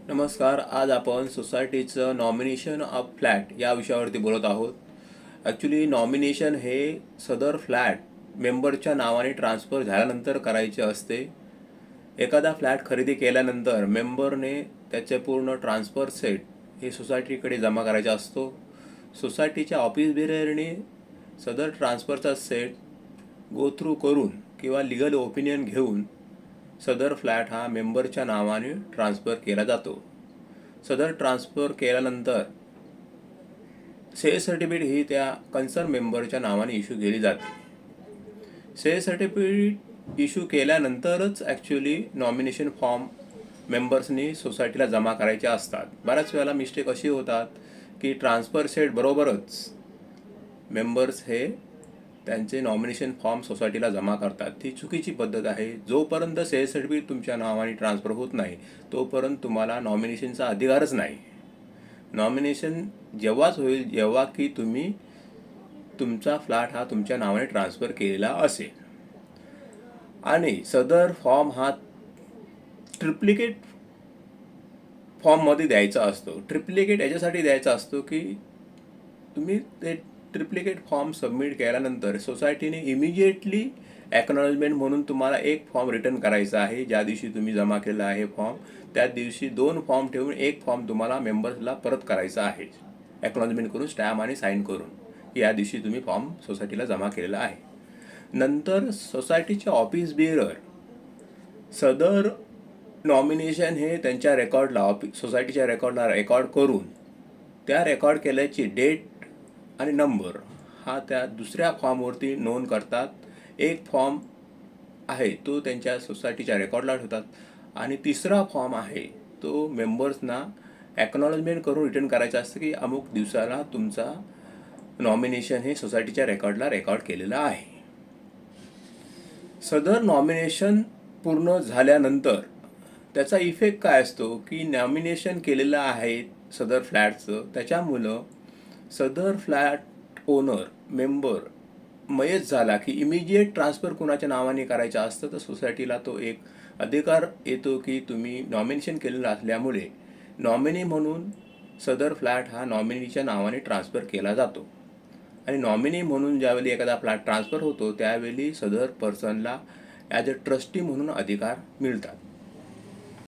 नमस्कार. आज आपण सोसायटीचं नॉमिनेशन ऑफ फ्लॅट या विषयावरती बोलत आहोत. ॲक्च्युली नॉमिनेशन हे सदर फ्लॅट मेंबरच्या नावाने ट्रान्सफर झाल्यानंतर करायचे असते. एखादा फ्लॅट खरेदी केल्यानंतर मेंबरने त्याचे पूर्ण ट्रान्सफर सेट हे सोसायटीकडे जमा करायचा असतो. सोसायटीच्या ऑफिस बेअरने सदर ट्रान्सफरचा सेट गो थ्रू करून किंवा लिगल ओपिनियन घेऊन सदर फ्लॅट हा मेंबरच्या नावाने ट्रान्सफर केला जातो. सदर ट्रान्सफर केल्यानंतर सेल सर्टिफिकेट ही त्या कन्सर्न मेंबरच्या नावाने इश्यू केली जाते. सेल सर्टिफिकेट इश्यू केल्यानंतरच ॲक्च्युली नॉमिनेशन फॉर्म मेंबर्सनी सोसायटीला जमा करायचे असतात. बऱ्याच वेळेला मिस्टेक अशी होतात की ट्रान्सफर सेट बरोबरच मेंबर्स हे त्यांचे नॉमिनेशन फॉर्म सोसायटीला जमा करतात. ती चुकीची पद्धत आहे. जोपर्यंत सेल सर्टिफिकेट तुमच्या नावाने ट्रान्सफर होत नाही तोपर्यंत तुम्हाला नॉमिनेशनचा अधिकारच नाही. नॉमिनेशन जेव्हाच होईल जेव्हा की तुम्ही तुमचा फ्लॅट हा तुमच्या नावाने ट्रान्सफर केलेला असेल. आणि सदर फॉर्म हा ट्रिप्लिकेट फॉर्ममध्ये द्यायचा असतो. ट्रिप्लिकेट याच्यासाठी द्यायचा असतो की तुम्ही ते ट्रिप्लिकेट फॉर्म सबमिट केल्यानंतर सोसायटीने इमिजिएटली ॲक्नॉलेजमेंट म्हणून तुम्हाला एक फॉर्म रिटर्न करायचा आहे. ज्या दिवशी तुम्ही जमा केला आहे फॉर्म त्याच दिवशी 2 फॉर्म ठेवून एक फॉर्म तुम्हाला मेंबर्सला परत करायचा आहे, ॲक्नॉलेजमेंट करून स्टॅम्प आणि साईन करून या दिवशी तुम्ही फॉर्म सोसायटीला जमा केलेला आहे. नंतर सोसायटीचे ऑफिस बिअरर सदर नॉमिनेशन हे त्यांच्या रेकॉर्डला सोसायटीच्या रेकॉर्डला रेकॉर्ड करून त्या रेकॉर्ड केल्याची डेट आणि नंबर हा त्या दुसऱ्या फॉर्मवरती नोंद करतात. एक फॉर्म आहे तो त्यांच्या सोसायटीच्या रेकॉर्डला ठेवतात आणि तिसरा फॉर्म आहे तो मेंबर्सना ॲक्नॉलेजमेंट करून रिटर्न करायचा असतं की अमुक दिवसाला तुमचा नॉमिनेशन हे सोसायटीच्या रेकॉर्डला रेकॉर्ड केलेलं आहे. सदर नॉमिनेशन पूर्ण झाल्यानंतर त्याचा इफेक्ट काय असतो की नॉमिनेशन केलेलं आहे सदर फ्लॅटचं, त्याच्यामुळं सदर फ्लॅट ओनर मेंबर मयत झाला की इमिजिएट ट्रान्सफर कुणाच्या नावाने करायचं असतं तर सोसायटीला तो एक अधिकार येतो की तुम्ही नॉमिनेशन केलेलं असल्यामुळे नॉमिनी म्हणून सदर फ्लॅट हा नॉमिनीच्या नावाने ट्रान्सफर केला जातो. आणि नॉमिनी म्हणून ज्यावेळी एखादा फ्लॅट ट्रान्सफर होतो त्यावेळी सदर पर्सनला ॲज अ ट्रस्टी म्हणून अधिकार मिळतात.